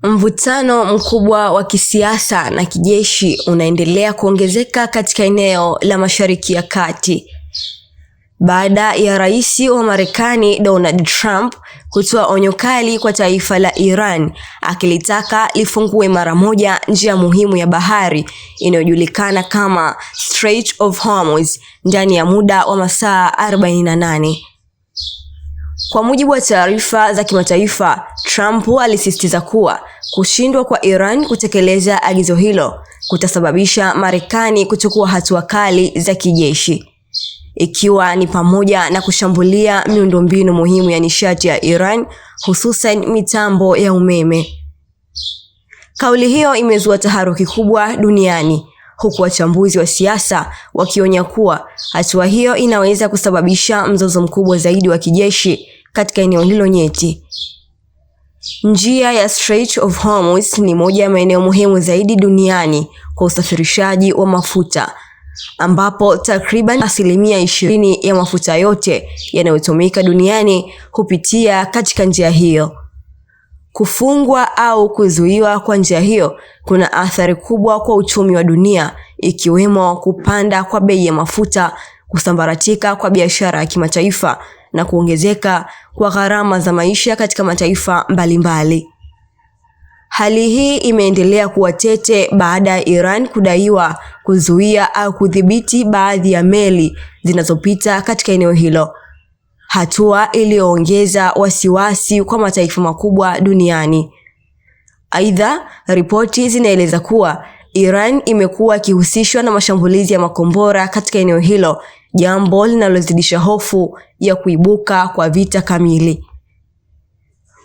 Mvutano mkubwa wa kisiasa na kijeshi unaendelea kuongezeka katika eneo la Mashariki ya Kati baada ya rais wa Marekani Donald Trump kutoa onyo kali kwa taifa la Iran, akilitaka lifungue mara moja njia muhimu ya bahari inayojulikana kama Strait of Hormuz ndani ya muda wa masaa 48. Kwa mujibu wa taarifa za kimataifa, Trump alisisitiza kuwa kushindwa kwa Iran kutekeleza agizo hilo kutasababisha Marekani kuchukua hatua kali za kijeshi, ikiwa ni pamoja na kushambulia miundombinu muhimu ya nishati ya Iran, hususan mitambo ya umeme. Kauli hiyo imezua taharuki kubwa duniani, huku wachambuzi wa siasa wakionya kuwa hatua hiyo inaweza kusababisha mzozo mkubwa zaidi wa kijeshi katika eneo hilo nyeti. Njia ya Strait of Hormuz ni moja ya maeneo muhimu zaidi duniani kwa usafirishaji wa mafuta, ambapo takriban 20% ya mafuta yote yanayotumika duniani hupitia katika njia hiyo. Kufungwa au kuzuiwa kwa njia hiyo kuna athari kubwa kwa uchumi wa dunia, ikiwemo kupanda kwa bei ya mafuta, kusambaratika kwa biashara ya kimataifa na kuongezeka kwa gharama za maisha katika mataifa mbalimbali. Hali hii imeendelea kuwa tete baada ya Iran kudaiwa kuzuia au kudhibiti baadhi ya meli zinazopita katika eneo hilo, hatua iliyoongeza wasiwasi kwa mataifa makubwa duniani. Aidha, ripoti zinaeleza kuwa Iran imekuwa ikihusishwa na mashambulizi ya makombora katika eneo hilo, jambo linalozidisha hofu ya kuibuka kwa vita kamili.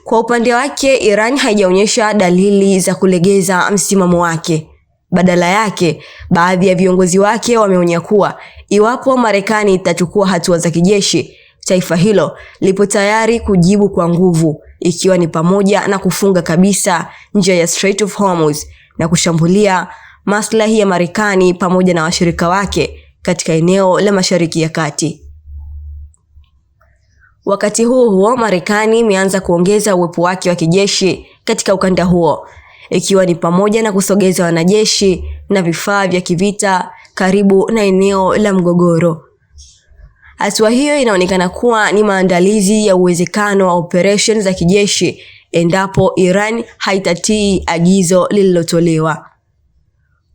Kwa upande wake, Iran haijaonyesha dalili za kulegeza msimamo wake. Badala yake, baadhi ya viongozi wake wameonya kuwa iwapo Marekani itachukua hatua za kijeshi, taifa hilo lipo tayari kujibu kwa nguvu, ikiwa ni pamoja na kufunga kabisa njia ya Strait of Hormuz na kushambulia maslahi ya Marekani pamoja na washirika wake katika eneo la Mashariki ya Kati. Wakati huo, Marekani imeanza kuongeza uwepo wake wa kijeshi katika ukanda huo, ikiwa ni pamoja na kusogeza wanajeshi na vifaa vya kivita karibu na eneo la mgogoro. Hatua hiyo inaonekana kuwa ni maandalizi ya uwezekano wa operation za kijeshi endapo Iran haitatii agizo lililotolewa.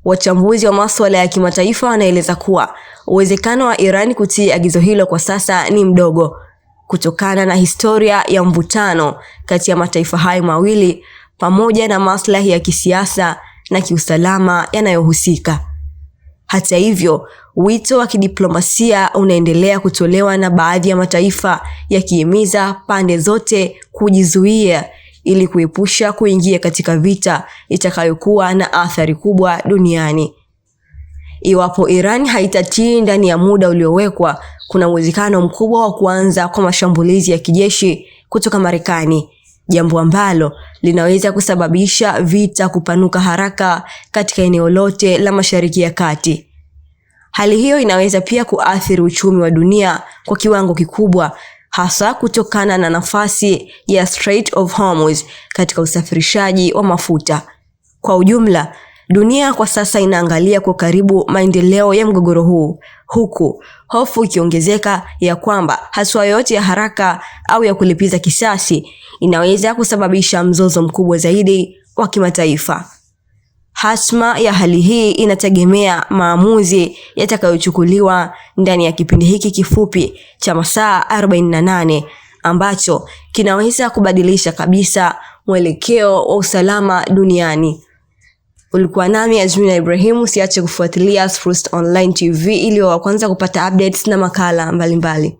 Wachambuzi wa masuala ya kimataifa wanaeleza kuwa uwezekano wa Iran kutii agizo hilo kwa sasa ni mdogo, kutokana na historia ya mvutano kati ya mataifa hayo mawili pamoja na maslahi ya kisiasa na kiusalama yanayohusika. Hata hivyo, wito wa kidiplomasia unaendelea kutolewa na baadhi ya mataifa, yakihimiza pande zote kujizuia ili kuepusha kuingia katika vita itakayokuwa na athari kubwa duniani. Iwapo Iran haitatii ndani ya muda uliowekwa, kuna uwezekano mkubwa wa kuanza kwa mashambulizi ya kijeshi kutoka Marekani, jambo ambalo linaweza kusababisha vita kupanuka haraka katika eneo lote la Mashariki ya Kati. Hali hiyo inaweza pia kuathiri uchumi wa dunia kwa kiwango kikubwa, hasa kutokana na nafasi ya Strait of Hormuz katika usafirishaji wa mafuta. Kwa ujumla, dunia kwa sasa inaangalia kwa karibu maendeleo ya mgogoro huu, huku hofu ikiongezeka ya kwamba hatua yoyote ya haraka au ya kulipiza kisasi inaweza kusababisha mzozo mkubwa zaidi wa kimataifa. Hatma ya hali hii inategemea maamuzi yatakayochukuliwa ndani ya kipindi hiki kifupi cha masaa 48, ambacho kinaweza kubadilisha kabisa mwelekeo wa usalama duniani. Ulikuwa nami Azmina Ibrahim. Usiache kufuatilia Spruce Online TV ili wa kwanza kupata updates na makala mbalimbali.